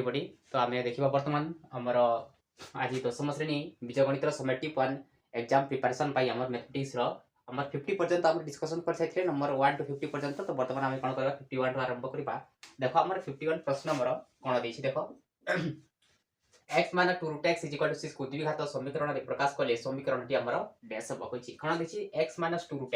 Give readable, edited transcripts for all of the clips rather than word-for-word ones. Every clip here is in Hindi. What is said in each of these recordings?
एवरीबॉडी। तो आम देखा बर्तमान आमर आज 10th श्रेणी बीजगणित समेटिव वन एग्जाम प्रिपरेशन आम मैथमेटिक्स आम 50 पर्यंत आम डिस्कसन कर सारी नंबर 1 to 50 पर्यंत। तो बर्तमान आम कौन करवा 51 टू आरंभ करवा। देख आम 51 प्रश्न नंबर कौन देख देख x minus 2 root x equal to 6 को द्विघात समीकरण रे प्रकाश कले समीकरण टी हमर डैश अब होची कोन देखि x minus 2 root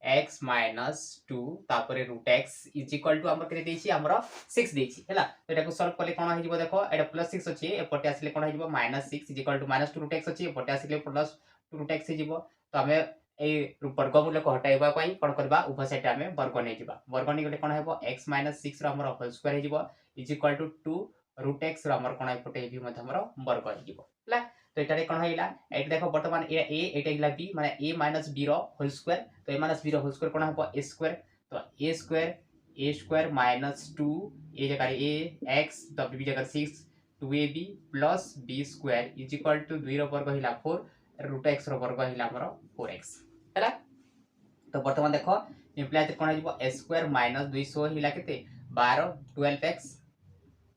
x minus 2 तापर रूट x इक्वल टू हमर केते देछि हमर 6 देछि हैला। तो एटा को सॉल्व कले कोन हो जिवो देखो एटा प्लस 6 अछि एपटे आसीले कोन हो जिवो minus 6 equal to minus 2 root x अछि एपटे आसीले प्लस 2 रूट x जिवो। तो हमें ए वर्गमूल को हटाइबा पई कोन करबा उभय साइड हमें वर्ग नै जिबा वर्ग नै गले कोन हेबो x माइनस 6 रो हमर होल स्क्वायर हे जिवो इक्वल टू 2 रूट x रो हमर कोन एपटे भी मध्य हमर वर्ग हे जिवो हैला। तो एटारे कोन होइला एट देखो वर्तमान ए एटा इला b माने a माइनस b रो होल स्क्वायर। तो a माइनस b रो होल स्क्वायर कोन हेबो a स्क्वायर। तो a स्क्वायर माइनस 2 a जगह a x तो b जगह 6 2ab plus b square equal to 2 रो वर्ग हिला 4 रूट x रो वर्ग हिला हमर 4x हैला। तो वर्तमान देखो इंप्लाइज कोन हिबो a स्क्वायर माइनस 200 हिला केते 12 12x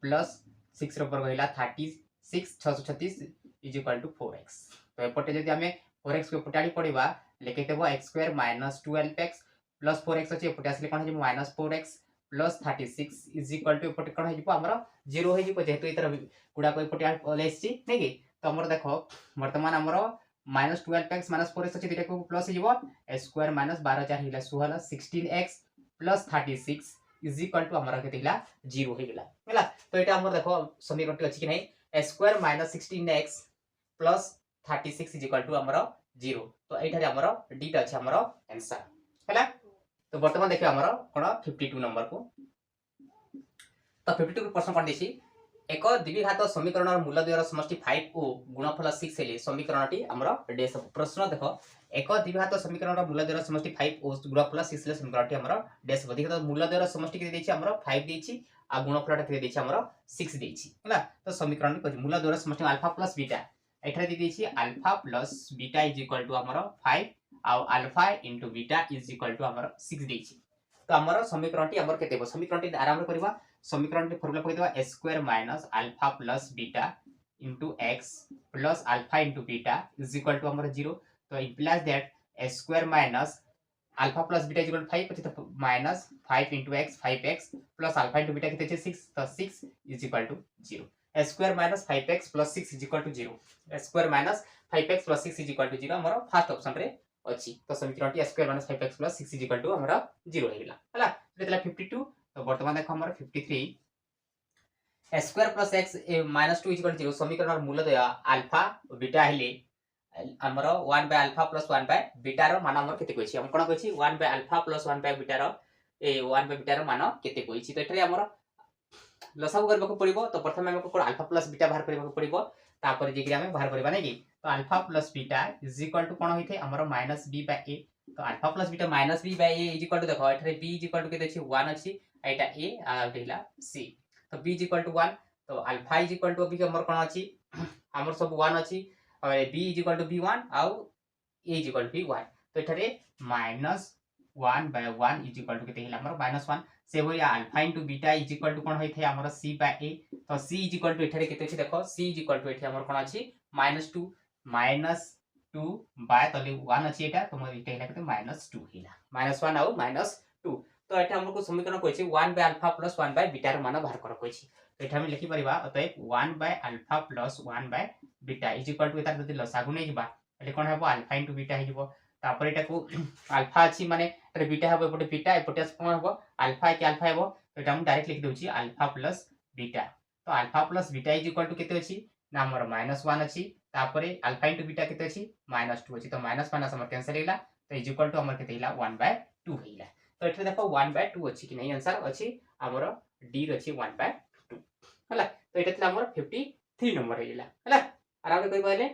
प्लस 6 रो वर्ग हिला 36 636 इक्वल टू 4x। तो एपटे जदि हमें 4x को पटाडी पड़िबा लेके देबो x square minus 12x plus 4x अछि एपटे आसले कोन हिबो minus 4x plus 36 equal to एपटे कोन हिबो हमरो 0 हे जिवो जेहेतु इतर गुडा को एपटे लेसछि नै कि। तो हमर देखो वर्तमान हमरो माइनस 12x माइनस 4x अछि दिटा को प्लस हे जिवो x स्क्वायर माइनस 12 4 हिला 16 16x प्लस 36 इक्वल टू हमर केते हिला 0 हे गेला हैला। तो एटा हमर देखो समीकरण अछि कि नै x square minus 16x plus 36 equal to हमर 0। तो एठारे हमर डी टा अछि हमर आंसर हैला। तो वर्तमान देखियो हमर कोन 52 नंबर को। तो 52 प्रश्न कोन देछि एक द्विघात समीकरणर मूलद्वयर समष्टि 5 ओ गुणफल 6 हेले समीकरणटी हमर डेस प्रश्न देखो एक द्विघात समीकरणर मूलद्वयर समष्टि 5 ओ गुणफल 6 हेले समीकरणटी हमर डेस देखो मूलद्वयर समष्टि के देछि हमर 5 देछि आ गुणफलटा के देछि हमर 6 देछि हैला। तो समीकरण को मूलद्वयर समष्टि अल्फा प्लस बीटा एठारे दे देछि alpha plus beta equal to हमर 5 आ alpha into beta equal to हमर 6 देछि। तो हमर समीकरणटी हमर केते हो समीकरणटी आराम करबा समीकरणटी फॉर्मूला पकइ देबा a square minus alpha plus beta into x plus alpha into beta equal to हमर 0। तो implies that a square minus alpha plus beta equal to 5 तो minus 5 into x 5x plus alpha into beta किते 6 तो 6 equal to 0। a square minus 5x plus 6 equal to 0 a square minus 5x plus 6 equal to 0 हमर फर्स्ट ऑप्शन रे अछि। तो समीकरणटी a square minus 5x plus 6 equal to हमर 0 हे गेला हैला। देतला 52। तो वर्तमान देखो हमर 53 a square plus x minus 2 equal to 0 समीकरणर मूलद्वय अल्फा बीटा हेले हमर 1 by alpha plus 1 by beta रो मान हमर केते कहछि हम कोन कहछि 1 by alpha plus 1 by beta रो 1 बाय बीटा रो मान केते कहछि। तो एठारे हमर लसागु करबा पड़िबो। तो प्रथम हमको कोन अल्फा प्लस बीटा बाहर करबा पड़िबो तापर जे कि हम बाहर करबा नै कि। तो alpha plus beta equal to कोन होइथे हमर माइनस b बाय a। तो alpha plus beta minus b by a equal to देखो एठारे b इक्वल टू केते अछि 1 अछि एटा a आ एटा c। तो b इक्वल टू 1 तो अल्फा इक्वल टू अभी हमर कोन अछि हमर सब 1 अछि और b इक्वल टू b1 आ a इक्वल टू b1। तो एठारे माइनस 1 बाय 1 इक्वल टू केते हिला हमर माइनस 1 से होय alpha into beta equal to कोन होइथे हमर c बाय a। तो c इक्वल टू एठारे केते अछि देखो c इक्वल टू एठे हमर कोन अछि माइनस 2 बाय तले 1 अछि एटा तो मोर एटा हिला केते माइनस 2 हिला माइनस 1 आ माइनस 2। तो एटा हमको समीकरण कहछि 1 by alpha plus 1 by beta रो मान बाहर कर कहछि। तो एठा हम लिखि परिबा अतः 1 by alpha plus 1 by beta equal to एटा जदि लसागु नै जिबा एटा कोन हेबो अल्फा इनटू बीटा हे जिवो तापर एटा को अल्फा अछि माने एटा बीटा हेबो एपटे बीटा एपटे कोन हेबो अल्फा के अल्फा हेबो। तो एटा हम डायरेक्ट लिखि दोछि अल्फा प्लस बीटा। तो alpha plus beta equal to केते अछि ना हमर माइनस 1 अछि तापर अल्फा इनटू बीटा केते अछि माइनस 2 अछि। तो माइनस माइनस हमर कैंसिल हिला तो इक्वल टू हमर केते हिला 1 बाय 2 हिला। तो एठे देखो 1 बाय 2 अछि कि नै आंसर अछि हमर डी र अछि 1 बाय 2 हला। तो एटा थिला हमर 53 नंबर हिला हला आराम रे कहि कहले।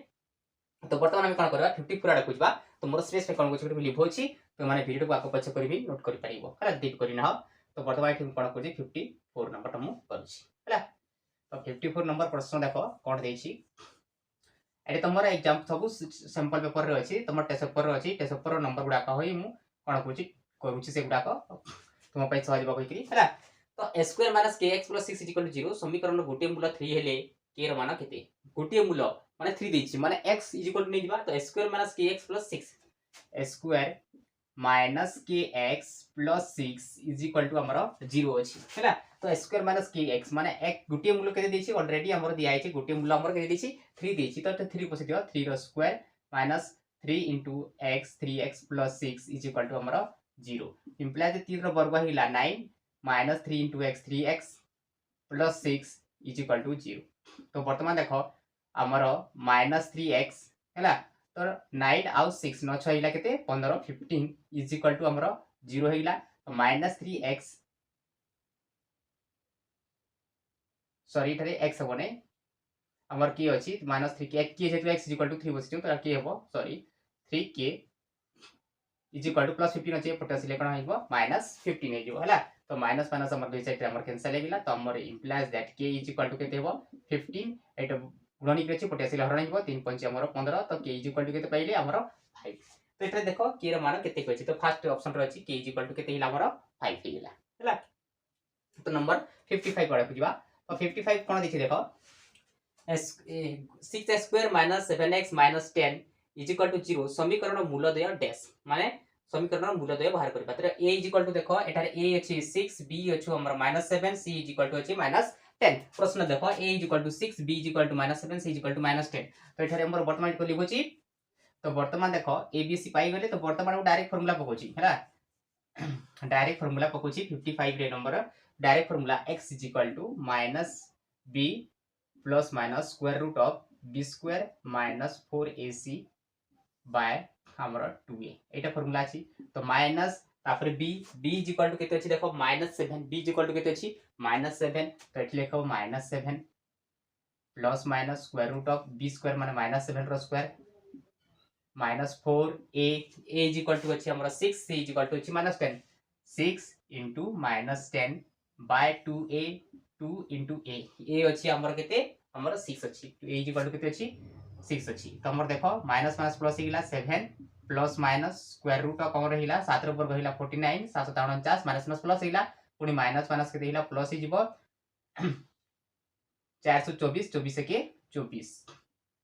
तो वर्तमान हम कोन करबा 54 आडा खुजबा। तो मोर स्पेस पे कोन कुछ लिखो अछि तो माने वीडियो को आको पछ करबी नोट करि परिबो हला डिलीट करि ना। तो वर्तमान एठी कोन करछि 54 नंबर त मु करछि हला। तो 54 नंबर प्रश्न देखो कोन देछि एटे तमर एग्जाम सब सैंपल पेपर रे अछि तमर टेस्ट पेपर रे अछि टेस्ट पेपर नंबर गुडा का होई मु कोन करछि से गुडा को तुम पे सहज बकई हला। तो a square minus kx plus 6 equal to 0 समीकरण गोटे मूल 3 हेले k र मान केते गोटे मूल माने 3 देछि माने x इक्वल टू नै दिबा तो a square minus kx plus 6 a square minus kx plus 6 is equal to हमरो 0 अछि हैला तो a स्क्वायर माइनस kx माने एक गोटे मूल केते देछि ऑलरेडी हमरो दिया आइछि गोटे मूल हमरो केते देछि 3 देछि तो 3 पसे दियो 3 रो square minus 3 into x 3x plus 6 is equal to हमारा 0 implies 3 रो वर्ग हिला 9 minus 3 into x 3x plus 6 is equal to 0 तो वर्तमान देखो हमारा minus 3x हैला तो 9 आउ 6 न 6 हिला केते 15 15 is equal to हमारा 0 हिला तो minus 3x सॉरी इथरे x होने हमर की अछि minus 3 k जेतु x is equal to 3 बसियो तो k हेबो sorry 3k is equal to plus 15 अछि पोटेंशियल कोन आइबो -15 हे जो हला तो माइनस माइनस हमर दुई साइड रे हमर कैंसिल हे गेला तो हमर implies that k is equal to केते हेबो 15 एटा गुणनिक अछि पोटेंशियल हरण हेबो 3 पंच हमर 15 तो k is equal to केते पाइले हमर 5 तो एटा देखो k रो मान केते कहछि तो फर्स्ट ऑप्शन रो अछि k is equal to केते हिला हमर 5 हे गेला हला तो नंबर 55 पडा पुजिबा तो 55 कोन देखि देखो 6x square minus 7x minus 10 is equal to 0 समीकरण मूलदय डैश माने समीकरण मूलदय बाहर करबा त a इज इक्वल टू देखो एटारे a अछि 6 b अछि हमर -7 c इज इक्वल टू अछि -10 प्रश्न देखो a is equal to 6 b is equal to -7 c is equal to -10 तो एटारे हमर वर्तमान को लिखोची तो वर्तमान देखो a b c पाई गले तो वर्तमान को डायरेक्ट फार्मूला पकोची हैला डायरेक्ट फार्मूला पकोची 55 रे number direct formula x is equal to -b plus minus square root of b square minus 4ac by हमरा 2a एटा फार्मूला अछि तो माइनस तापर b इज इक्वल टू केते अछि देखो -7 b इज इक्वल टू केते अछि -7 तो एट लिखो -7 plus minus square root of b square माने -7 रो square minus 4a is equal to अछि हमरा 6 c इज इक्वल टू अछि -10 6 into -10 bye 2a 2 into a अछि हमर केते हमर 6 अछि a इज इक्वल टू केते अछि 6 अछि तो हमर देखो माइनस माइनस प्लस हिला 7 plus minus square root of हमर हिला 7 रो वर्ग हिला 49 749 माइनस माइनस प्लस हिला पुनी माइनस माइनस के हिला प्लस ही जिवो 424 24 के 24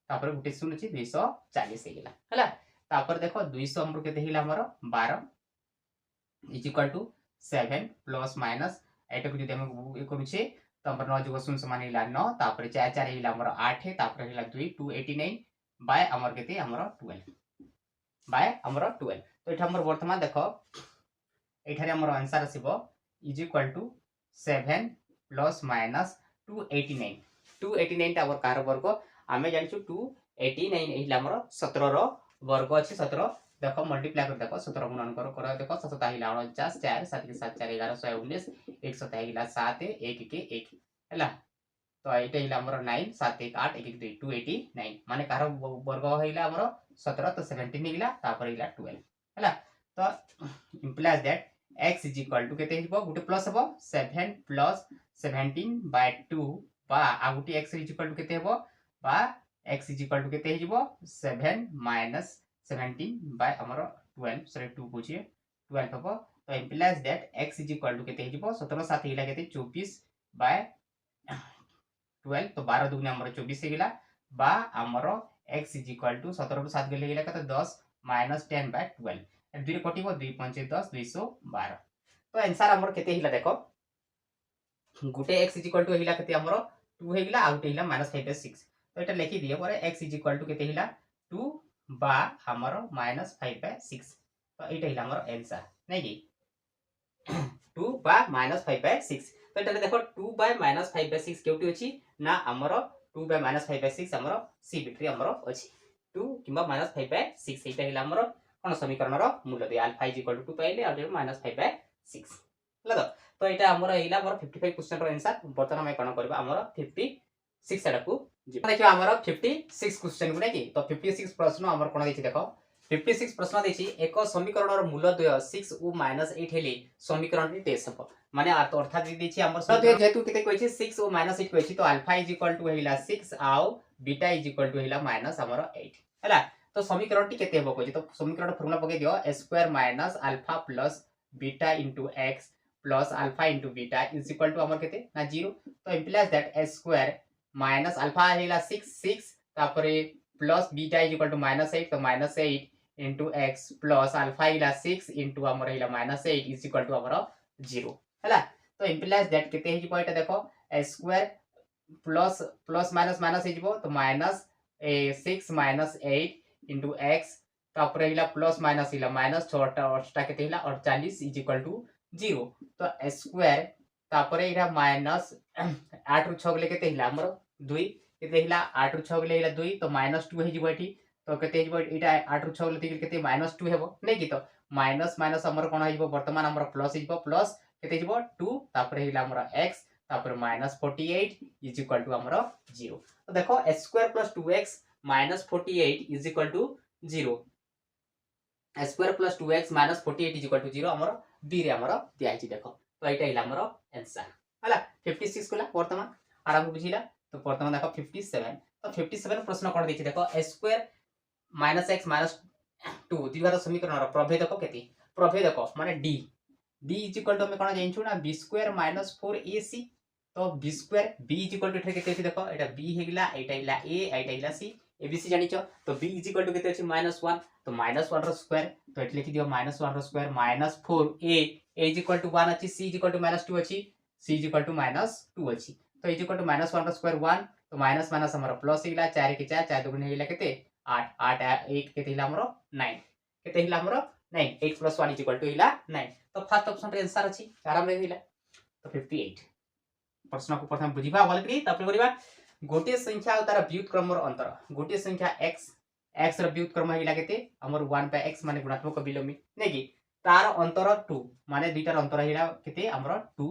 तापर गुटे सुन अछि 240 हिला हला तापर देखो 200 हमर के हिला हमर 12 is equal to 7 plus minus एटा को जदि हम ए करूछे तो हमर 9 जुग शून्य समान हिला 9 तापर 4 4 हिला हमर 8 तापर हिला 2 289 बाय हमर केते हमर 12 बाय हमर 12 तो एठा हमर वर्तमान देखो एठारे हमर आंसर आसीबो is equal to 7 plus minus 289 289 टा कार वर्ग आमे जानछु 289 हिला हमर 17 रो वर्ग अछि 17 देखो मल्टीप्लाई कर देखो 17 गुणन करो देखो 17 हिला 49 4 7 के 7 4 11 119 1 7 हिला 7 1 के 1 हैला तो एटा हिला हमर 9 7 1 8 1 1 2 289 माने कार वर्ग हिला हमर 17 तो 17 हिला तापर हिला 12 हैला तो implies that x is equal to केते हिबो गुटे प्लस हबो 7 प्लस 17 बाय 2 बा आ गुटे x इज इक्वल टू केते हबो बा x इज इक्वल टू केते हिबो 7 माइनस 17 बाय हमर 12 सॉरी 2 बुझिए 12 हबो तो implies that x is equal to केते हिबो 17 7 हिला केते 24 बाय 12 तो 12 दुगुने हमर 24 हिला बा हमर x इज इक्वल टू 17 रो 7 गेले हिला केते 10 माइनस 10 बाय 12 2 कटिबो 2 5 10 212 तो आंसर हमर केते हिला देखो गुटे x इज इक्वल टू हिला केते हमर 2 हेगिला आ गुटे हिला -5 बाय 6 तो एटा लिखि दिए परे x इज इक्वल टू केते हिला 2 बा हमर -5 बाय 6 तो एटा हिला हमर आंसर नै कि 2 बा -5 बाय 6 तो एटा देखो 2 बाय -5 बाय 6 केउटी अछि ना हमर 2 बाय -5 बाय 6 हमर सी बिट्री हमर अछि 2 किबा -5 बाय 6 एटा हिला हमर कोन समीकरण रो मूल्य दे अल्फा इज इक्वल टू 2 पाइले आ -5 बाय 6 हला तो एटा हमर हिला हमर 55% रो आंसर बर्तन हम कोन करबा हमर 56 एटा को देखियो हमर 56 क्वेश्चन गुने कि तो 56 प्रश्न हमर कोन दैछि देखो 56 प्रश्न दैछि एक समीकरण रो मूल्य 6 उ -8 हेले समीकरण रे टेस्ट हबो माने अर्थात दैछि हमर समीकरण जेतु केते कहै छै 6 उ -8 कहै छै तो अल्फा इज इक्वल टू हिला 6 आउ बीटा इज इक्वल टू हिला माइनस हमर 8 हला तो समीकरण टी केते हबो कहै छै तो समीकरण फार्मूला पके दियो a square minus alpha plus beta into x plus alpha into beta is equal to हमर केते ना 0 तो implies that s square minus alpha हेला 6 तापरे plus beta is equal to -8 तो -8 into x प्लस अल्फा हेला 6 into हमर हेला -8 इज इक्वल टू हमर 0 हला तो इम्प्लाइज दैट केते हे जिवो एटा देखो s square plus plus minus minus हे जिवो तो माइनस 6 माइनस 8 into x तापरे हिला प्लस माइनस हिला माइनस 6 टा केते हिला 48 इज इक्वल टू 0 तो s स्क्वायर तापरे इरा माइनस 8 रु 6 गले केते हिला हमर 2 केते हिला 8 रु 6 गले हिला 2 तो -2 हे जिवो एठी तो केते हे जिवो इटा 8 रु 6 गले केते -2 हेबो नै कि तो माइनस माइनस हमर कोन हे जिवो वर्तमान हमर प्लस हे जिवो प्लस केते जिवो 2 तापरे हिला हमर x तापरे -48 इज इक्वल टू हमर 0 तो देखो s square plus 2x -48 is equal to 0 s square plus 2x minus 48 is equal to 0 हमर b रे हमर दिया छि देखो तो एटा हिला हमर आंसर हला 56 कोला वर्तमान आराम बुझिला तो वर्तमान देखो 57 तो 57 प्रश्न कोन दैछि देखो s स्क्वायर -x -2 द्विघात समीकरण रो प्रभेद देखो केति प्रभेद देखो माने d b is equal to हम कोन जानिछु ना b स्क्वायर -4ac तो b square b is equal to एठे केते देखो एटा b हेगिला एटा हिला a एटा हिला c एबीसी जानिछो तो b इज इक्वल टू केते अछि -1 तो -1 रो स्क्वायर तो एट लिखि दियो -1 रो square -4 a is equal to 1 अछि c इज इक्वल टू -2 अछि c इज इक्वल टू -2 अछि तो इज इक्वल टू -1 रो स्क्वायर 1 तो माइनस माइनस हमर प्लस हिला 4 के 4 4 दुगुने हिला केते 8 8 1 केते हिला हमर 9 केते हिला हमर 9 8 प्लस 1 इज इक्वल टू हिला 9 तो फर्स्ट ऑप्शन रे आंसर अछि आराम रे हिला तो 58 प्रश्न को प्रथम बुझिबा भलकरी तापर करिबा गोटे संख्या और तार व्युत्क्रम रो अंतर गोटे संख्या x x रो व्युत्क्रम हिला केते हमर 1 by x माने गुणात्मक विलोमी नै कि तार अंतर 2 माने दुईटार अंतर हिला केते हमर 2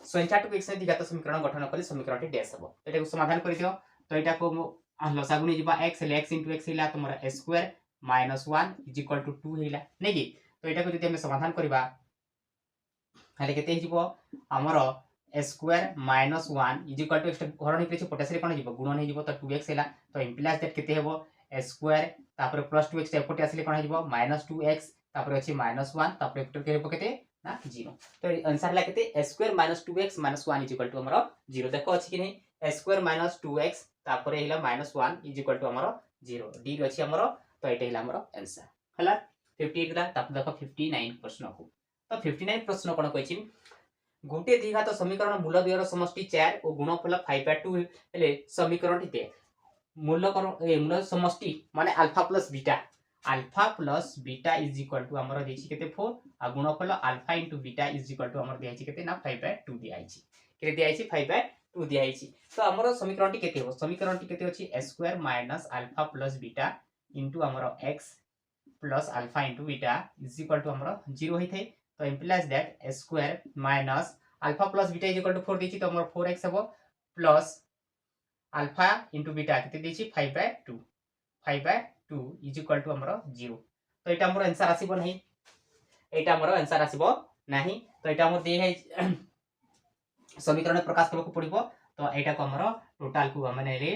संख्या टू x ने द्विघात समीकरण गठन कले समीकरणटी डैश हबो एटा को समाधान करि दियो तो एटा को लसागु नै जिबा x ले x * x हिला तमरा s स्क्वायर -1 = 2 हिला नै कि तो एटा को जदि हम समाधान करबा हाले केते हिजिबो हमर s स्क्वायर -1 = x हरण हे किछि पोटेसियम कोन जिवो गुणन हे जिवो तो 2x हिला तो इम्प्लाइज दैट केते हेबो s स्क्वायर तापर प्लस 2x एपोटे आसले कोन जिवो -2x तापर अछि -1 तापर एपोटे के हेबो केते ना 0 तो आंसर हला केते s स्क्वायर -2x -1 = हमर 0 देखो अछि कि नै s स्क्वायर -2x तापर हिला -1 = हमर 0 d अछि हमर तो एटा हिला हमर आंसर हला 58 ला तापर देखो 59 प्रश्न को तो 59 प्रश्न कोन कहछि गोटे द्विघात समीकरण मूल द्वयर समष्टि 4 और गुणफल 5/2 हेले समीकरणटी दे मूल मूल समष्टि माने alpha plus beta is equal to हमर देछि केते 4 आ गुणफल alpha * beta is equal to हमर देछि केते ना 5/2 दियाइछि केते दियाइछि 5/2 दियाइछि तो हमर समीकरणटी केते हो समीकरणटी केते अछि s square minus alpha plus beta into हमर x plus alpha * beta is equal to हमर 0 होइथे तो implies that s square minus alpha plus beta is equal to 4 देछि तो हमर 4x हबो प्लस अल्फा into बीटा केते देछि 5/2 is equal to हमर 0 तो एटा हमर आंसर आसीबो नाही एटा हमर आंसर आसीबो नाही तो एटा हमर दे है समीकरण प्रकाश करबो पड़िबो तो एटा को हमर टोटल को माने रे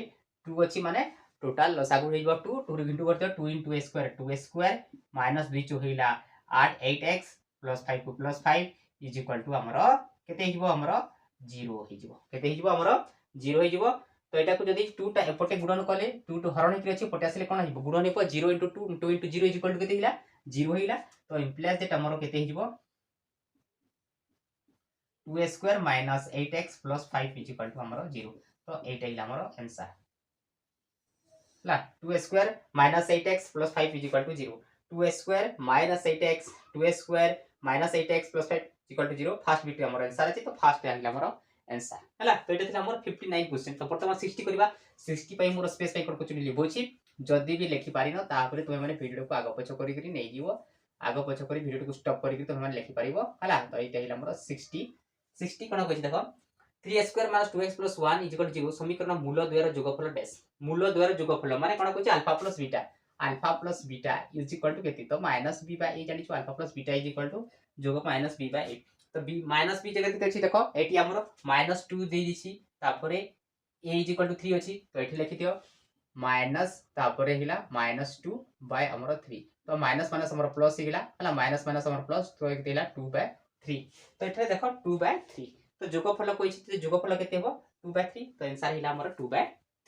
2 अछि माने टोटल लसागु हेइबो 2 2 रे इंटू करते 2 * a स्क्वायर माइनस 2 चो हेला 8 8x प्लस 5 को प्लस 5 इज इक्वल टू हमर केते हिजबो हमर 0 हिजबो केते हिजबो हमर 0 हिजबो तो एटा को जदी 2 टा एपटे गुणन कले 2 टू हरण कि अछि पटे आसले कोन हिजबो गुणन हेपो 0 * 2 2 * 0 इज इक्वल टू केते हिला 0 हिला तो इम्प्लाइज दैट हमर केते हिजबो 2a square minus 8x plus 5 is equal to हमर 0 तो एटा हिला हमर आंसर ला 2a square minus 8x plus 5 is equal to 0 2a square minus 8x 2a square -8x + 5 = 0 first बिट हमर आंसर अछि तो फर्स्ट आइला हमर आंसर हला तो एटा थिला हमर 59 क्वेश्चन तो वर्तमान 60 करबा 60 पई मोर स्पेस पई कर क्वेश्चन लिबोछि जदी भी लेखि पारिनो तापरे तुमे माने वीडियो को आगो पछ करि करि नै जीवो आगो पछ करि वीडियो को स्टॉप करि तुमे माने लेखि पारिबो हला तो एटा हिला हमर 60 कोन कहछि देखो 3x * 2x + 1 = 0 समीकरण मूल द्वयर जोगफल डैश मूल द्वयर जोगफल माने कोन कहछि alpha plus beta is equal to केति तो -b/a जानि छु alpha plus beta is equal to जोग -b/a तो b -b जगह केते अछि देखो एटी हमरो -2 दे दिछि तापरे a इज इक्वल टू 3 अछि तो एठी लिखि दियो माइनस तापरे हिला -2 बाय हमरो 3 तो माइनस माइनस हमरो प्लस हिला हला माइनस माइनस हमरो प्लस तो केते हिला 2/3 3 तो एठरे देखो 2/3 तो जोगफल कोइछि तो जोगफल केते हो 2/3 तो आंसर हिला हमर 2/3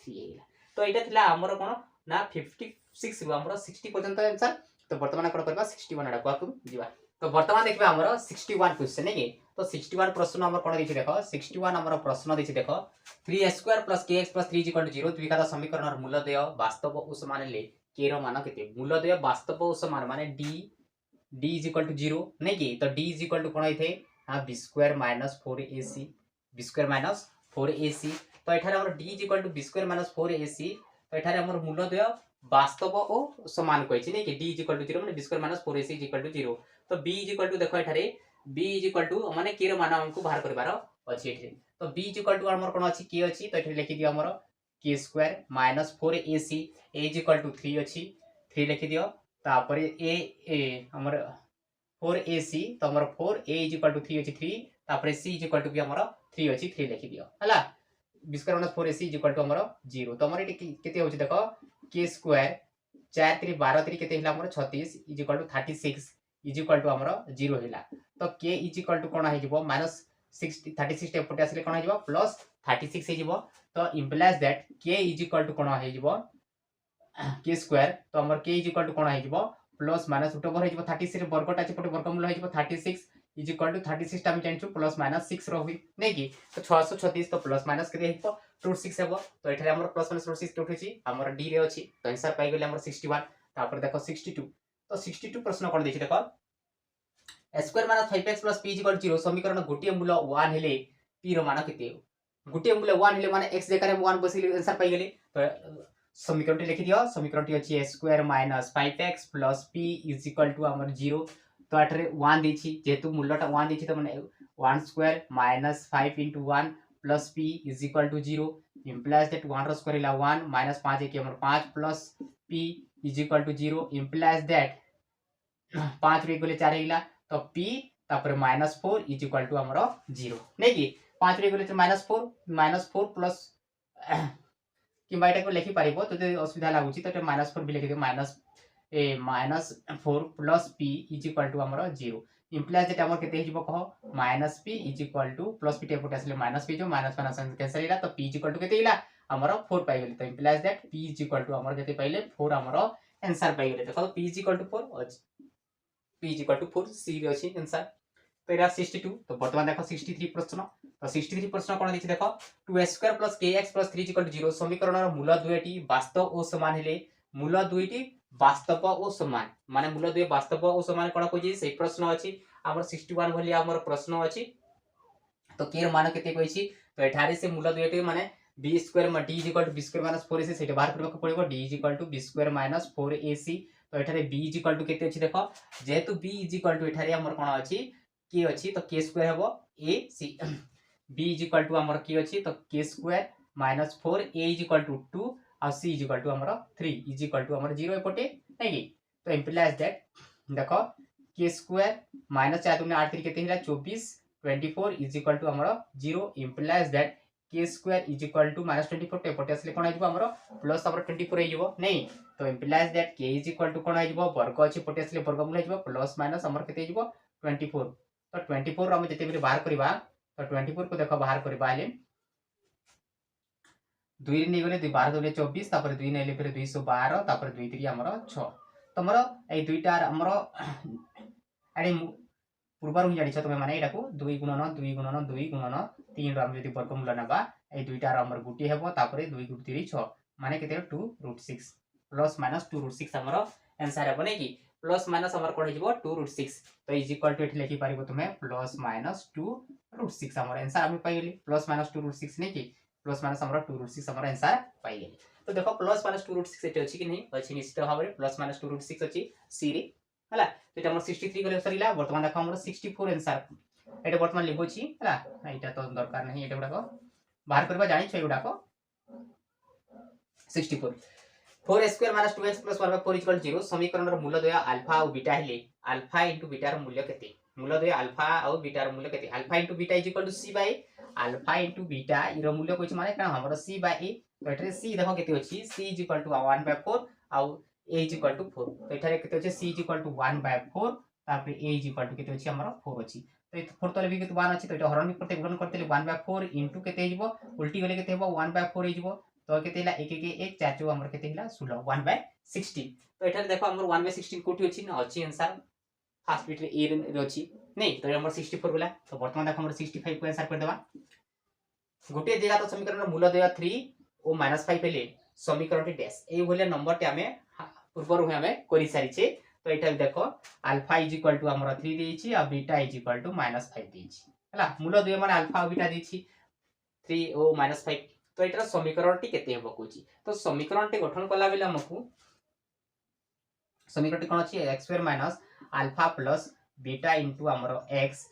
हेला तो एटा थिला हमर कोन ना 56 रु हमर 60 पर्यंत आंसर तो वर्तमान कोन करबा 61 एडा को जीवा तो वर्तमान देखबा हमर 61 क्वेश्चन नै तो 61 प्रश्न हमर कोन दिछि देखो 61 हमर प्रश्न दिछि देखो 3x² + kx + 3 0 द्विघात समीकरणर मूलदेय वास्तव ओ समान ले k रो मान केते मूलदेय वास्तव ओ समान माने d = 0 नै कि तो d = कोन आइथे हां b² - 4ac b² - 4ac तो एठारे हमर d = b² - 4ac तो एठारे हमर मूलदेय वास्तव ओ समान कहछि नै कि d = 0 माने b² - 4ac = 0 तो b = देखो एठारे b = माने k रो मान हमको बाहर करबार अछि एठे तो b = हमर कोन अछि k अछि तो एठे लिखि दियो हमर k² - 4ac a = 3 अछि 3 लिखि दियो तापर a हमर 4ac तो हमर 4a = 3 अछि 3 तापर c = भी हमर 3 अछि 3 लिखि दियो हला b² - 4ac = हमर 0 तो हमर एटी केते होछि देखो k² 4 3 12 3 केते हिला हमर 36 = 36 = हमर 0 हिला तो k = कोन हे जिवो -60 36 एपटे आसले कोन हे जिवो प्लस 36 हे जिवो तो इम्प्लाइज दैट k = कोन हे जिवो k² तो हमर k = कोन हे जिवो प्लस माइनस उठ ओवर हे जिवो 36 रे वर्गटा अछि पटे वर्गमूल हे जिवो 36 = 36 टा हम जानछु प्लस माइनस 6 रहि नै कि तो 636 तो प्लस माइनस केते हेबो √6 हेबो तो एठारे हमर प्लस माइनस √6 उठुछि हमर d रे अछि तो आंसर पाइ गेले हमर 61 तापर देखो 62 तो 62 प्रश्न कोन देखि देखो square minus 5x plus p = 0 समीकरण गोटिए मूल 1 हेले p रो मान केते गोटिए मूल 1 हेले माने x जगह रे 1 बसिले आंसर पाइ गेले तो समीकरणटी लिखि दियो समीकरणटी अछि square minus 5x plus p = हमर 0 तो एठरे 1 दिछि जेतु मूलटा 1 दिछि तो माने 1 square minus 5 * 1 plus p = 0 implies that 1 रो स्क्वायर इला 1 माइनस 5 के हमर 5 प्लस p = 0 implies that 5 रे गले 4 इला तो p तापर -4 = हमर 0 नै कि 5 रे गले -4 प्लस कि एटा को लिखि पारिबो तो असुविधा लागुची तो -4 भी लिखि दियो -4 प्लस p = हमर 0 इम्प्लाइज दैट हमर केते हिजबो कहो -p = प्लस p टेपट आसले -p जो माइनस माइनस कैंसिल इला तो p = केते इला हमर 4 पाइ गेली तो इम्प्लाइज दैट p = हमर केते पाइले 4 हमर आंसर पाइ गेले देखो p = 4 अछि p = 4 c रे अछि आंसर तो एरा 62 तो वर्तमान देखो 63 प्रश्न तो 63 प्रश्न कोन दिछि देखो 2x² + kx + 3 = 0 समीकरणर मूल दुइटी वास्तव ओ समान हेले मूल दुइटी वास्तव ओ समान माने मूल दुइ वास्तव ओ समान कोन कोछि से प्रश्न अछि हमर 61 भली हमर प्रश्न अछि तो k र मान केते कहिछि तो एठारे से मूल दुइटी माने b² - d = b² - 4ac सेटा बाहर करबा पड़िबो d = b² - 4ac तो एठारे b = केते अछि देखो जेहेतु b = एठारे हमर कोन अछि k अछि तो k² हेबो a c b = हमर k अछि तो k² - 4 a = 2 और c = हमर 3 = हमर 0 एपटे नै कि तो इम्प्लाइज दैट देखो k² - 4 * 8 केते हिला 24 24 = हमर 0 इम्प्लाइज दैट k² = -24 एपटे असले कोन आइबो हमर प्लस हमर 24 आइबो नै तो इम्प्लाइज दैट k = कोन आइबो वर्ग अछि पटे असले वर्गमूल आइबो प्लस माइनस हमर केते आइबो 24 तो 24 हम जते बेले बाहर करबा तो 24 को देखो बाहर करबा ले 2 नै गले 2 12 2 24 तापर 2 नै ले फिर 212 तापर 2 3 हमर 6 तो हमर ए दुईटा हमर आडी पूर्वर हु जानि छ तमे माने एटा को 2 गुणन 2 गुणन 2 गुणन 3 रो हम जति वर्गमूल नबा ए दुईटा हमर गुटी हेबो तापर 2 * 3 6 माने केते 2√6 प्लस माइनस 2√6 हमर आंसर हेबो नै कि प्लस माइनस हमर कोन हिजबो 2√6 तो इज इक्वल टू एठी लिखि पारिबो तुमे प्लस माइनस 2√6 हमर आंसर हम पाइ गेली प्लस माइनस 2√6 नै कि प्लस माइनस हमर 2√6 हमर आंसर पाइ गेली तो देखो प्लस माइनस 2√6 एठी अछि कि नै अछि निश्चित भाबरे प्लस माइनस 2√6 अछि सी रे हला तो एटा हमर 63 गले सरीला वर्तमान देखो हमर 64 आंसर एटा वर्तमान लिखो छी हला एटा तो दरकार नै एटा गुडा को बाहर करबा जानि छै गुडा को 64 4² - 2x + 1/4 = 0 समीकरणर मूलद्वय अल्फा और बीटा हेले अल्फा * बीटा र मूल्य केते मूलद्वय अल्फा और बीटा र मूल्य केते alpha * beta = c/a alpha * beta इर मूल्य कोइ माने का हमर c/a तो एठरे c देखो केते अछि c = 1/4 और a = 4 तो एठरे केते अछि c = 1/4 तापर a = केते अछि हमर 4 अछि तो ये 4 तले भी 1 अछि तो एटा हरण विपरीत गुणन करते 1/4 इनटू केते हिजबो उल्टी गले केते हेबो 1/4 हिजबो तो केते हिला 1 1 1 4 4 हमर केते हिला 16 1/16 तो एठारे देखो हमर 1/16 कोठी अछि न अछि आंसर फर्स्ट बिट रे ए रे अछि नै तो हमर 64 गला तो वर्तमान देखो हमर 65 को आंसर कर देबा गोटे जगह तो समीकरण मूल देय 3 ओ -5 हेले समीकरण डैश ए भले नंबर टे हमें पूर्व रू हमें करि सारी छे तो एटा देखो अल्फा इज इक्वल टू हमर 3 देछि आ बीटा इज इक्वल टू -5 देछि हला मूल दुय माने अल्फा और बीटा देछि 3 ओ -5 तो एटार समीकरण टी केते हेबो कोछि तो समीकरण टी गठन कला बेला हमकु समीकरण टी कोन अछि x² minus alpha plus beta into हमर x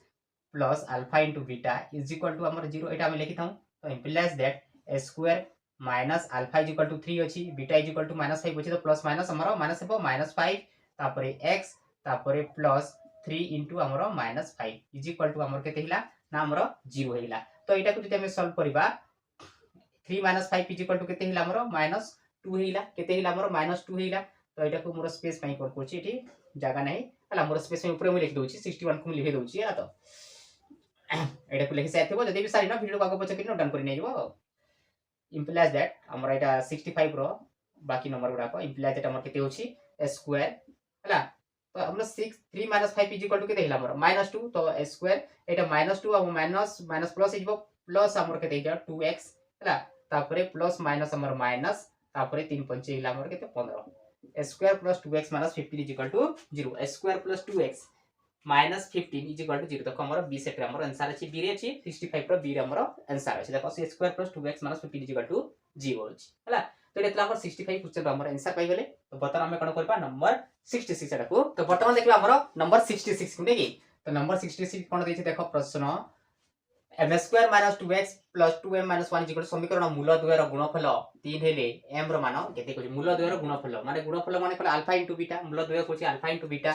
plus alpha into beta is equal to हमर 0 एटा हम लिखि थाउ तो implies that a² minus alpha is equal to 3 अछि बीटा इज इक्वल टू -5 अछि तो प्लस माइनस हमर माइनस हेबो -5 तापरे x तापरे प्लस 3 इनटू हमर -5 इज इक्वल टू हमर केते हिला ना हमर 0 हेला तो एटा को जति हम सॉल्व करबा 3 5 इज इक्वल टू केते हिला हमर -2 हेला केते हिला हमर -2 हेला तो एटा को मोर स्पेस पई कर कोछि एठी जगह नहीं हला मोर स्पेस में ऊपर में लिख दोछि 61 को लिख दोछि या तो एटा को लिखि साइथिबो जदि भी सारी ना वीडियो को पछ कि नोट डाउन करि नै जबो implies that हमर एटा 65 रो बाकी नंबर गुडा को implies that हमर केते होछि a² हला तो हमर 6 3 5 इज इक्वल टू केते हिला हमर -2 तो a² एटा -2 और माइनस माइनस प्लस इजबो प्लस हमर केते हिला 2x हला तापरे प्लस माइनस हमर माइनस तापरे 3 5 हिला हमर केते 15 a² plus 2x minus 15 is equal to 0 a² plus 2x minus 15 is equal to 0 देखो हमर b सेट रे हमर आंसर अछि b रे अछि 65 रो b रे हमर आंसर अछि देखो a² plus 2x minus 15 is equal to 0 अछि हला तो एतला हमर 65 क्वेश्चन हमर आंसर पाइ गेले तो बर्तमान हम कोन करबा नंबर 66 एटा को तो बर्तमान देखबा हमर नंबर 66 को नेकी तो नंबर 66 कोन दैछि देखो प्रश्न m² - 2x + 2m - 1 is equal to समीकरण मूल द्वय रो गुणफल 3 हेले m रो मान केते कोछि मूल द्वय रो गुणफल माने कोन अल्फा * बीटा मूल द्वय कोछि alpha * beta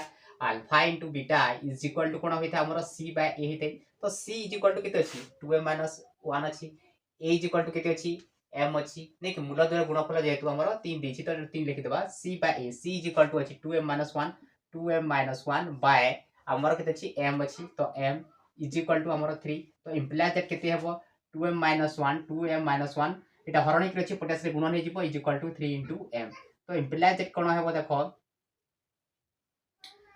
alpha * beta is equal to कोन होइता हमर c / a हेते तो c इज इक्वल टू केते अछि 2m - 1 अछि a इज इक्वल टू केते अछि m अछि नै कि मूल द्वय गुणफल जेतु हमर 3 देछि तो 3 लिखि देबा c / a c is equal to अछि 2m - 1 2m - 1 बाय हमर केते अछि m अछि तो m इज इक्वल टू हमर 3 तो इम्प्लाइज दैट केते हेबो 2m - 1 2m - 1 एटा हरणिक रछि पोटेस रे गुणन हे जिवो इज इक्वल टू 3 * m तो इम्प्लाइज दैट कोन हेबो देखो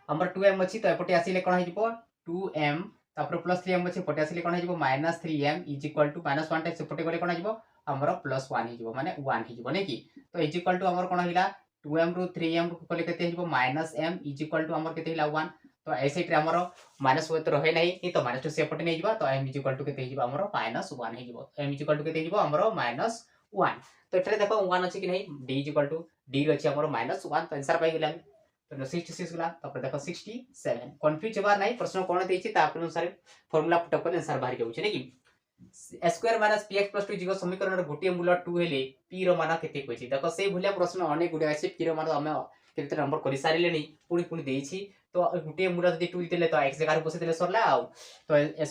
हमर 2m अछि तो एपटे आसीले कोन हे जिवो 2m तापर प्लस 3m अछि पोटे आसीले कोन हे जिवो -3m इज इक्वल टू -1 टा सेपटे गले कोन हे जिवो हमर +1 हे जिवो माने 1 हे जिवो नै कि तो इज इक्वल टू हमर कोन हिला 2m रु 3m को कले केते जिवो -m इज इक्वल टू हमर केते हिला 1 तो ऐसे रे हमर माइनस होत रहे नहीं तो -2 सेपटे नै जिवो तो m इज इक्वल टू केते जिवो हमर -1 हे जिवो m इज इक्वल टू केते जिवो हमर -1 तो एठरे देखो 1 अछि कि नहीं d is equal to d अछि हमर -1 तो आंसर पाइ गेला तो 66 गला तापर देखो 67 कंफ्यूज होबार नहीं प्रश्न कोन देछि ता अनुसार फार्मूला पुट कर आंसर बाहर जाउ छै नै कि a² - px + 2 जीगो समीकरण रो गोटे मूल 2 हेले p रो मान केते कोछि देखो से भुलिया प्रश्न अनेक गुडे अछि p रो मान हम केते नंबर करि सारिले नै पुणी देछि तो गोटे मूल जदि 2 देले तो x जगह बसे देले सरला आ तो a²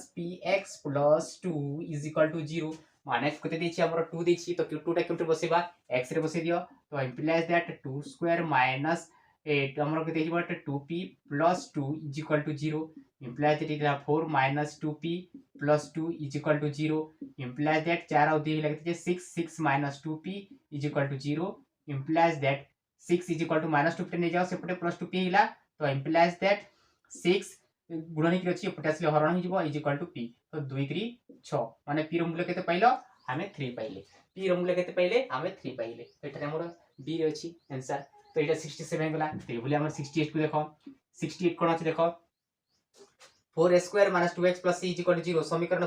- px + 2 is equal to 0 माने केते देछि हमर 2 देछि तो 2 टा केमते बसेबा x रे बसे दियो तो इम्प्लाइज दैट 2² माइनस 8 हमर केते जिवो 2p + 2 is equal to 0 implies that it is 4 minus 2p plus 2 is equal to 0 implies that 4 और 2 लगते 6 minus 2p is equal to 0 implies that 6 is equal to minus 2 पे नहीं जाओ सेपटे plus 2p हिला तो implies that 6 गुणन की अछि पोटेंशियल हरण ही जिवो is equal to p तो 2 3 6 माने p रो मूल्य केते पाइलो हमें 3 पाइले p रो मूल्य केते पाइले हमें 3 पाइले एटा हमर b रे अछि आंसर तो एटा 67 गला ते बोले हमर 68 को देखो 68 कोन अछि देखो 4a² - 2x + c = 0 समीकरण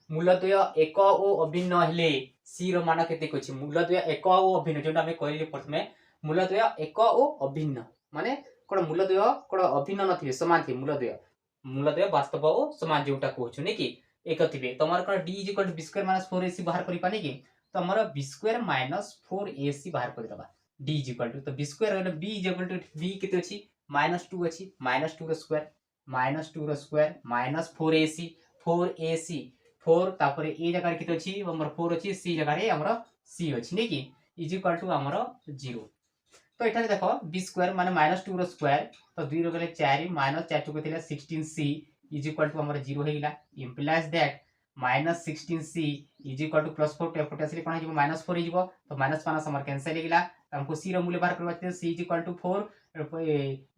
मूलद्वय एक ओ अभिन्न हेले c रो मान केते कोछि मूलद्वय एक ओ अभिन्न जेटा हम कहली प्रथमे मूलद्वय एक ओ अभिन्न माने कोन मूलद्वय कोन अभिन्न नथिबे समान थि मूलद्वय वास्तव ओ समान जेउटा कहछु नै कि एक थिबे तमर कोन d = b² - 4ac बाहर करि पानी कि तो हमर b² - 4ac बाहर करि दबा d = तो b² b = b केते अछि -2 अछि -2 रो स्क्वायर -2 रो स्क्वायर -4ac 4ac 4 तापर ए जगह केते अछि हमर 4 अछि c जगह रे हमर c अछि नै कि इज इक्वल टू हमर 0 तो एठारे देखो b² माने -2 रो स्क्वायर तो 2 रो गेले 4 -4 चुके थिला 16c इज इक्वल टू हमर 0 हेगिला implies that -16c is equal to +4 तो एपटे आसी कोन हिजो -4 हिजो तो माइनस माइनस हमर कैंसिल हेगिला हमको c रो मूल्य बाहर करबा छै c इज इक्वल टू 4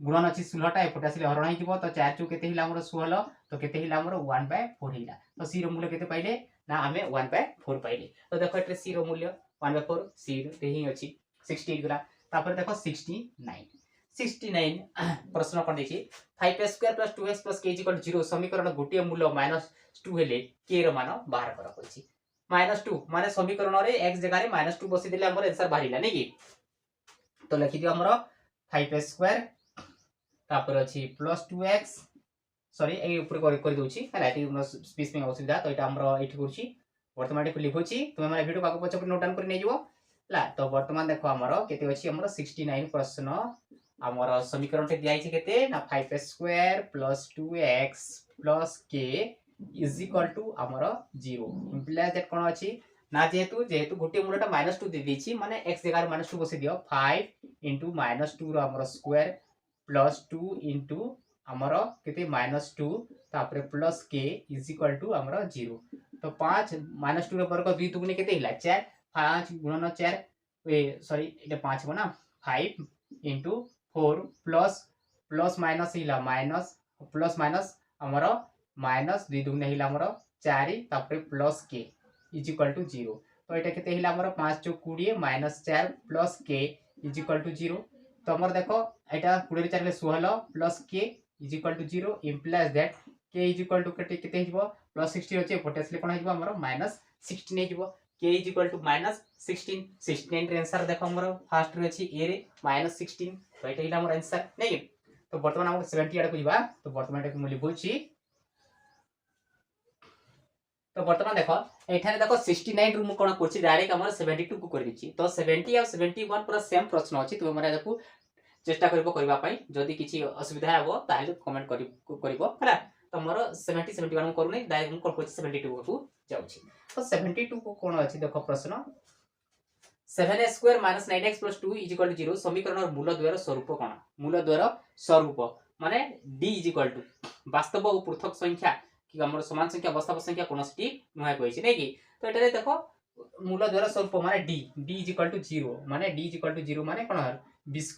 गुणन अछि 16 टा एपटे आसी हरण हिजो तो 4 चु केते हिला हमर 16 तो केते हिला हमर 1/4 हिला तो c रो मूल्य केते पाइले ना हमें 1/4 पाइले तो देखो एटे c रो मूल्य 1/4 c रे ही अछि 60 गुला तापर देखो 69 प्रश्न कोन देखि 5x² + 2x + k = 0 समीकरण गोटे मूल्य -2 हेले k रो मान बाहर कर होछि -2 माने समीकरण रे x जगह रे -2 बसि देले हमर आंसर बाहरिला नै कि तो लिखि दियो हमर 5x² तापर अछि +2x सॉरी ए ऊपर कर दोछि हला एटी स्पेस में असुविधा तो एटा हमर एठी करछि वर्तमान एटी लिखोछि तुमे हमर वीडियो को पछ नोट डाउन कर नै जिवो ला तो वर्तमान देखो हमर केते अछि हमर 69 प्रश्न हमर समीकरण ते दियाइ छै केते ना 5x² + 2x + k = हमर 0 इंप्लाइज दैट कोन अछि ना जेहेतु गोटे मूलटा -2 दे दैछि माने x जगह -2 बसे दियो 5 * -2 रो हमर स्क्वायर +2 * हमर केते -2 तापर +k = हमर 0 तो 5 -2 रो वर्ग 2 दुगुने केते हिला 4 5 गुणन 4 ए सॉरी एटा 5 बना 5 * 4 प्लस माइनस हिला माइनस प्लस माइनस हमर -2 दुगुने हिला हमर 4 तापर +k = 0 तो एटा केते हिला हमर 5 * 20 -4 + k = 0 तो हमर देखो एटा 20 4 16 + k = 0 इंप्लाइज दैट k = केते हिजबो +16 अछि पोटेंशियल कोन हिजबो हमर -16 हिजबो k = -16 रे आंसर देखो हमर फर्स्ट रे अछि a रे -16 तो एटा हिला हमर आंसर नै तो वर्तमान हम 70 आड़ को जिबा तो वर्तमान एटा मूल्य बोलछि तो वर्तमान देखो एठाने देखो 69 रू कोन करछि डायरेक्ट हमर 72 को कर दिछि तो 70 और 71 पूरा सेम प्रश्न अछि तो हमरा देखो चेष्टा करबो करबा पई जदी किछि असुविधा हेबो ताले कमेंट करबो हला तो मोर 70 71 करू नै डायरेक्ट हम कोन करछि 72 को जाउछि तो 72 को कोन अछि देखो प्रश्न 7x² - 9x + 2 = 0 समीकरण मूलद्वयर स्वरूप कोन मूलद्वयर स्वरूप माने d = वास्तव और पृथक संख्या कि हमर समान संख्या वास्तव संख्या कोनोटी नय कहै छै नै कि तो एटारे देखो मूलद्वयर स्वरूप माने d = 0 माने d = 0 माने कोन b² -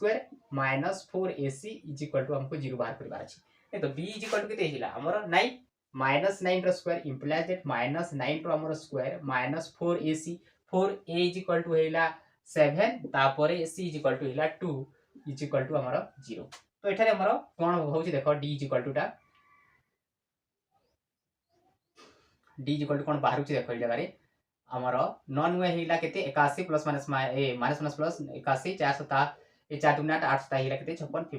4ac = हमको 0 बाहर करबार अछि ए तो b = केते हिला हमर 9 -9 रो स्क्वायर इंप्लाइज दैट -9 रो हमर स्क्वायर -4ac 4a = हेला 7 तापर c = हेला 2 = हमर 0 तो एठारे हमर कोन होउछि देखो d = टा d = कोन बाहर होछि देखो ए जगह रे हमर 9 वे हेला केते 81 प्लस माइनस प्लस 81 4 7 ए 4 2 8 8 हेला केते 56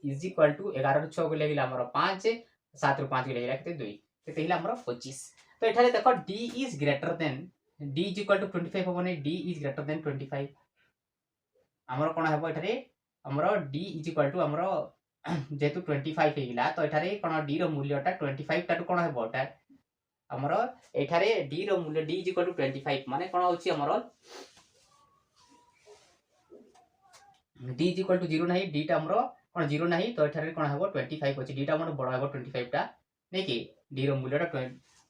56 = 11 रो 6 को लेगिला हमर 5 7 रो 5 को लेगिला केते 2 केते हेला हमर 25 तो एठारे देखो d is greater than d = 25 होबो नै d इज ग्रेटर देन 25 हमर कोन हेबो एठारे हमर d = हमर जेतु 25 हेगिला तो एठारे कोन d रो मूल्यटा 25 टा कोन हेबो टा हमर एठारे d रो मूल्य d = 25 माने कोन होछि हमर d = 0 नाही d टा हमर कोन 0 नाही तो एठारे कोन हेबो 25 होछि d टा हमर बड़ हेबो 25 टा नै कि d रो मूल्यटा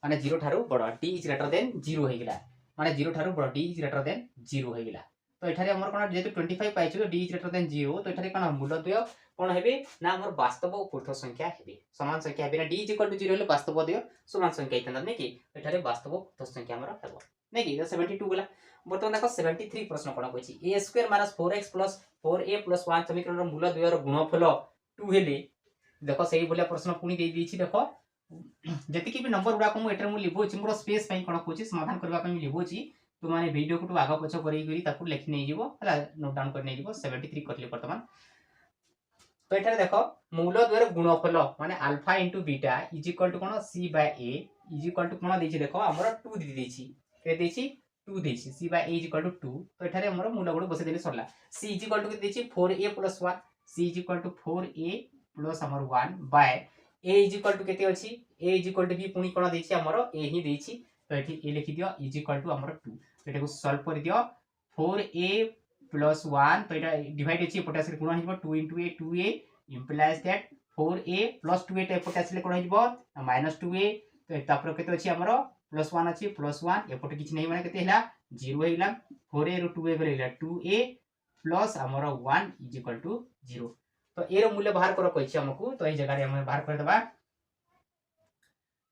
माने 0 थारु बड़ d इज ग्रेटर देन 0 हेगिला माने 0 थारु बड़ d इज ग्रेटर देन 0 हेगिला तो एठारे हमर कोन जेतु 25 पाइछु तो d इज ग्रेटर देन 0 तो एठारे कोन मूलद्वय कोन हेबे ना हमर वास्तव और पृथक संख्या हेबे समान संख्या हेबे ना d = 0 हेले वास्तव द्वय समान संख्या इतना नै कि एठारे वास्तव पृथक संख्या हमर हेबो नै कि 72 गला वर्तमान देखो 73 प्रश्न कोन कहछि a² - 4x + 4a + 1 समीकरण मूलद्वयर गुणफल 2 हेले देखो सही बोले प्रश्न पुनी दे दी छी देखो जति कि भी नंबर गुडा को मु एटर मु लिखोछि मोर स्पेस पई कोन कहछि समाधान करबा पई लिखोछि तो माने वीडियो को आगा पछ करी करी ताकू लिखि नै जीवो हला नोट डाउन कर नै जीवो 73 करले वर्तमान तो एठारे देखो मूलद्वयर गुणफल माने अल्फा * बीटा = कोन c/a = कोन दैछि देखो हमर 2 दी दैछि के दैछि 2 दैछि c/a = 2 तो एठारे हमर मूल गुड बसे देले सरला c = के दैछि 4a + 1 c = 4a + हमर 1 बाय a = केते अछि a = b पुनी कोन दैछि हमर a ही दैछि तो एठी ए लिखि दियो = हमर 2 एटा को सॉल्व कर दियो 4a + 1 तो एटा डिवाइड अछि पोटेंशियल गुणन हिबो 2 * a 2a implies that 4a plus 2a एपटे आसिले कोन हिजबो माइनस 2a तो तापर केते अछि हमरो प्लस 1 अछि प्लस 1 एपटे किछ नै माने केते हैला 0 हेला 4a रो 2a गले हैला 2a प्लस हमरो 1 इज इक्वल टू 0 तो ए रो मूल्य बाहर करो कहछि हमकु तो ए जगह रे हम बाहर कर देबा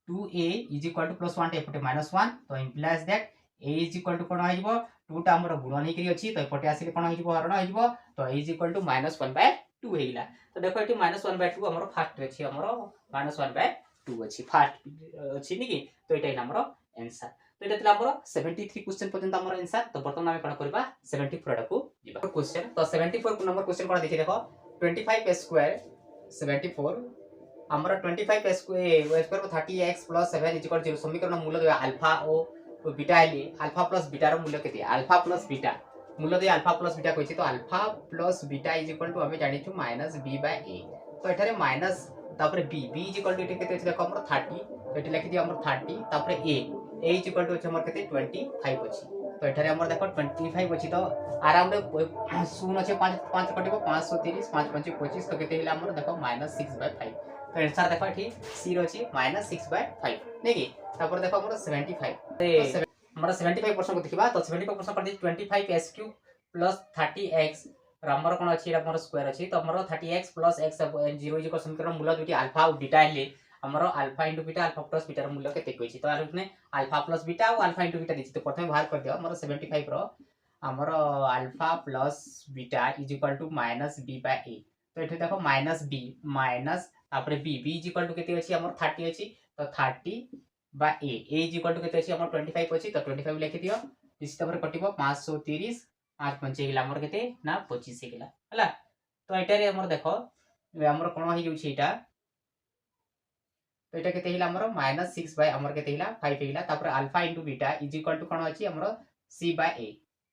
2a is equal to plus 1 एपटे माइनस 1 तो implies that a is equal to कोन हिजबो 2 टा हमरो गुणन हे करी अछि तो एपटे आसिले कोन हिजबो हरण हिजबो तो a इज इक्वल टू -1/2 हेला तो देखो एटी -1/2 हमरो फर्स्ट अछि हमरो -1/2 अछि फर्स्ट अछि निकी तो एटा हिला हमरो आंसर तो एटा थिला हमरो 73 क्वेश्चन पर्यंत हमरो आंसर तो बर्तमान हम कोन करबा 74 टा को जिबा क्वेश्चन तो 74 नंबर क्वेश्चन कोन देखि देखो 25 स्क्वायर 74 हमरा 25 स्क्वायर को 30x + 7 = 0 समीकरण मूल्य दे अल्फा और बीटा आइले अल्फा प्लस बीटा रो मूल्य केते अल्फा प्लस बीटा मूल्य दे अल्फा प्लस बीटा कहछि तो अल्फा प्लस बीटा = हमें जानि छु -b/a तो एठारे माइनस तापर b b = एटे केते अछि देखो हमरा 30 तो एटे लिखि दियो हमरा 30 तापर a = अछि हमर केते 25 अछि तो एठारे हमर देखो 25 अछि तो आराम रे शून्य छै 5 5 कटिबो 530 5 5 25 तो केते हिला हमर देखो -6/5 तो आंसर देखो एठी c रो अछि -6/5 नै कि तापर देखो हमर 75 तो हमरा 75% को देखिबा तो 75% कर दी 25s³ + 30x हमर कोन अछि हमर स्क्वायर अछि तो हमर 30x + x 0 = समीकरण मूल्य दुटी अल्फा और बीटा आइले हमर alpha * beta alpha plus beta रो मूल्य केते कहछि तो आरने अल्फा प्लस बीटा और अल्फा * बीटा दिछि तो प्रथमे बाहर कर दियो हमर 75 रो हमर अल्फा प्लस बीटा = -b/a तो एठी देखो -b माइनस तापर b b केते अछि हमर 30 अछि तो 30/a a केते अछि हमर 25 अछि तो 25 लिखि दियो इसी तबर कटिबो 530 5 5 हिला हमर केते ना 25 हिला हला तो एटा रे हमर देखो हमर कोन हि जोछि एटा तो एटा केते हिला हमर -6 बाय हमर केते हिला 5 हिला तापर अल्फा * बीटा = कोन अछि हमर c/a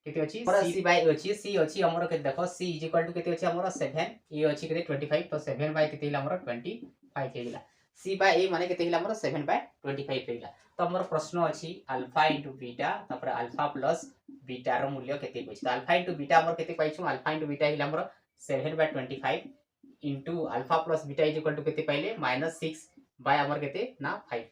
केते अछि c/a अछि c अछि हमर केते देखो c = केते अछि हमर 7 a अछि केते 25 तो 7 बाय केते हिला हमर 25 हिला c/a माने केते हिला हमर 7/25 हिला तो हमर प्रश्न अछि अल्फा * बीटा तापर अल्फा प्लस बीटा रो मूल्य केते कहछि तो अल्फा * बीटा हमर केते पाइछु अल्फा * बीटा हिला हमर 7/25 इनटू अल्फा प्लस बीटा = केते पाइले -6 बाय हमर केते ना 5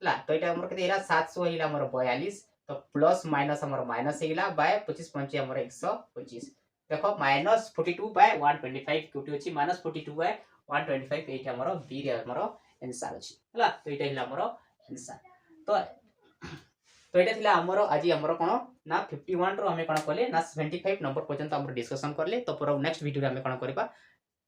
ला तो एटा हमर केते हिला 700 हिला हमर 42 तो प्लस माइनस हमर माइनस हिला बाय 25 पंचे हमर 125 देखो -42/125 क्यूटी अछि -42/125 एटा हमर बी रे हमर आंसर अछि हला तो एटा हिला हमर आंसर तो तो एटा थिला हमर आज हमर कोन ना 51 रो हमें कोन करले ना 75 नंबर पर्यंत हमर डिस्कशन करले तो पूरा नेक्स्ट वीडियो रे हमें कोन करबा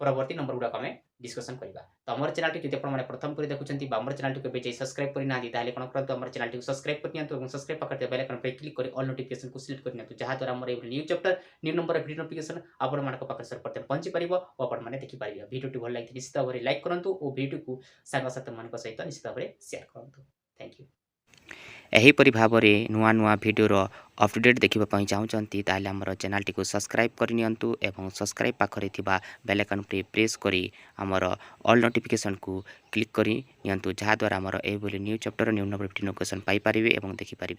परवर्ती नंबर गुडा हमें डिस्कशन करबा तो हमर चैनल टी जदि आपण माने प्रथम करी देखुचंती बा हमर चैनल टी के बेचे सब्सक्राइब करि ना दी ताले कोन करतो हमर चैनल टी सब्सक्राइब कर नियंतु एवं सब्सक्राइब पकड़ते बेल आइकन पे क्लिक करी ऑल नोटिफिकेशन को सिलेक्ट कर नियंतु जहा द्वारा हमर new chapter new number video notification आपण मानक पाखर सर प्रत्येक पहुंची परिबो ओ आपण माने देखि परिबो वीडियो टी भल लागित निश्चित भाबरे लाइक करंतु ओ वीडियो को संग साथ मानक सहित निश्चित भाबरे शेयर करंतु थैंक यू एहीपरि भावरे नुआ नुआ भिडियोर अपडेट देखिबा पई चाहुचंती ताले हमर चैनल टी को सब्सक्राइब कर नियंतु एवं सब्सक्राइब पाखरे थिबा बेल आइकन पे प्रेस करी हमर ऑल नोटिफिकेशन को क्लिक करी नियंतु जहा द्वारा हमर ए बोली new chapter new number video notification पाई परिबे एवं देखि परिबे।